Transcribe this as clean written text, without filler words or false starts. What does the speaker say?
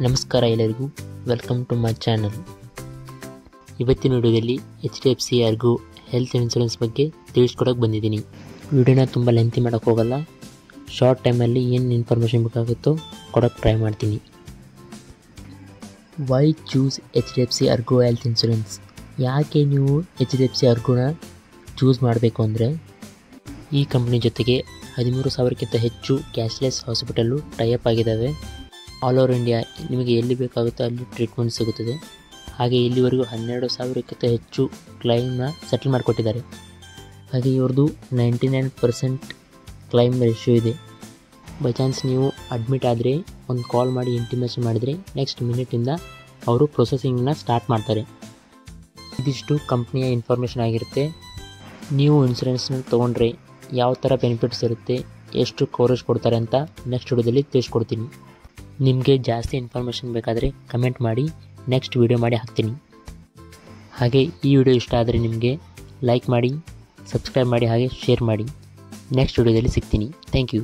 ನಮಸ್ಕಾರ ಎಲ್ಲರಿಗೂ, welcome to my channel. ಇವತ್ತಿನ ವಿಡಿಯೋದಲ್ಲಿ HDFC ಅರ್ಗೋ ಹೆಲ್ತ್ ಇನ್ಶೂರೆನ್ಸ್ ಬಗ್ಗೆ ತಿಳಿಸ್ಕೊಡೋಕೆ ಬಂದಿದ್ದೀನಿ. ವಿಡಿಯೋನ ತುಂಬ ಲೆಂತಿ ಮಾಡೋಕ್ಕೆ ಹೋಗಲ್ಲ, ಶಾರ್ಟ್ ಟೈಮಲ್ಲಿ ಏನು ಇನ್ಫಾರ್ಮೇಷನ್ ಬೇಕಾಗುತ್ತೋ ಕೊಡೋಕ್ಕೆ ಟ್ರೈ ಮಾಡ್ತೀನಿ. Why choose HDFC Ergo health insurance? ಯಾಕೆ ನೀವು HDFC ಅರ್ಗೋನ ಚೂಸ್ ಮಾಡಬೇಕು ಅಂದರೆ, ಈ ಕಂಪ್ನಿ ಜೊತೆಗೆ 13,000ಕ್ಕಿಂತ ಹೆಚ್ಚು ಕ್ಯಾಶ್ಲೆಸ್ ಹಾಸ್ಪಿಟಲ್ಲು ಟೈಅಪ್ ಆಗಿದ್ದಾವೆ. ಆಲ್ ಓವರ್ ಇಂಡಿಯಾ ನಿಮಗೆ ಎಲ್ಲಿ ಬೇಕಾಗುತ್ತೋ ಅಲ್ಲಿ ಟ್ರೀಟ್ಮೆಂಟ್ ಸಿಗುತ್ತದೆ. ಹಾಗೆ ಇಲ್ಲಿವರೆಗೂ 12,000ಕ್ಕಿಂತ ಹೆಚ್ಚು ಕ್ಲೈಮ್ನ ಸೆಟಲ್ ಮಾಡಿಕೊಟ್ಟಿದ್ದಾರೆ. ಹಾಗೆ ಇವ್ರದ್ದು 99% ಕ್ಲೈಮ್ ರೇಷಿಯೋ ಇದೆ. ಬೈ ಚಾನ್ಸ್ ನೀವು ಅಡ್ಮಿಟ್ ಆದರೆ ಒಂದು ಕಾಲ್ ಮಾಡಿ ಇಂಟಿಮೇಷನ್ ಮಾಡಿದರೆ ನೆಕ್ಸ್ಟ್ ಮಿನಿಟಿಂದ ಅವರು ಪ್ರೊಸೆಸಿಂಗ್ನ ಸ್ಟಾರ್ಟ್ ಮಾಡ್ತಾರೆ. ಇದಿಷ್ಟು ಕಂಪ್ನಿಯ ಇನ್ಫಾರ್ಮೇಷನ್ ಆಗಿರುತ್ತೆ. ನೀವು ಇನ್ಶೂರೆನ್ಸ್ನ ತೊಗೊಂಡ್ರೆ ಯಾವ ಥರ ಬೆನಿಫಿಟ್ಸ್ ಇರುತ್ತೆ, ಎಷ್ಟು ಕವರೇಜ್ ಕೊಡ್ತಾರೆ ಅಂತ ನೆಕ್ಸ್ಟ್ ವಿಡಿಯೋದಲ್ಲಿ ತಿಳಿಸ್ಕೊಡ್ತೀನಿ. ನಿಮಗೆ ಜಾಸ್ತಿ ಇನ್ಫಾರ್ಮೇಷನ್ ಬೇಕಾದರೆ ಕಮೆಂಟ್ ಮಾಡಿ, ನೆಕ್ಸ್ಟ್ ವಿಡಿಯೋ ಮಾಡಿ ಹಾಕ್ತೀನಿ. ಹಾಗೆ ಈ ವಿಡಿಯೋ ಇಷ್ಟ ಆದರೆ ನಿಮಗೆ ಲೈಕ್ ಮಾಡಿ, ಸಬ್ಸ್ಕ್ರೈಬ್ ಮಾಡಿ, ಹಾಗೆ ಶೇರ್ ಮಾಡಿ. ನೆಕ್ಸ್ಟ್ ವಿಡಿಯೋದಲ್ಲಿ ಸಿಗ್ತೀನಿ. Thank you.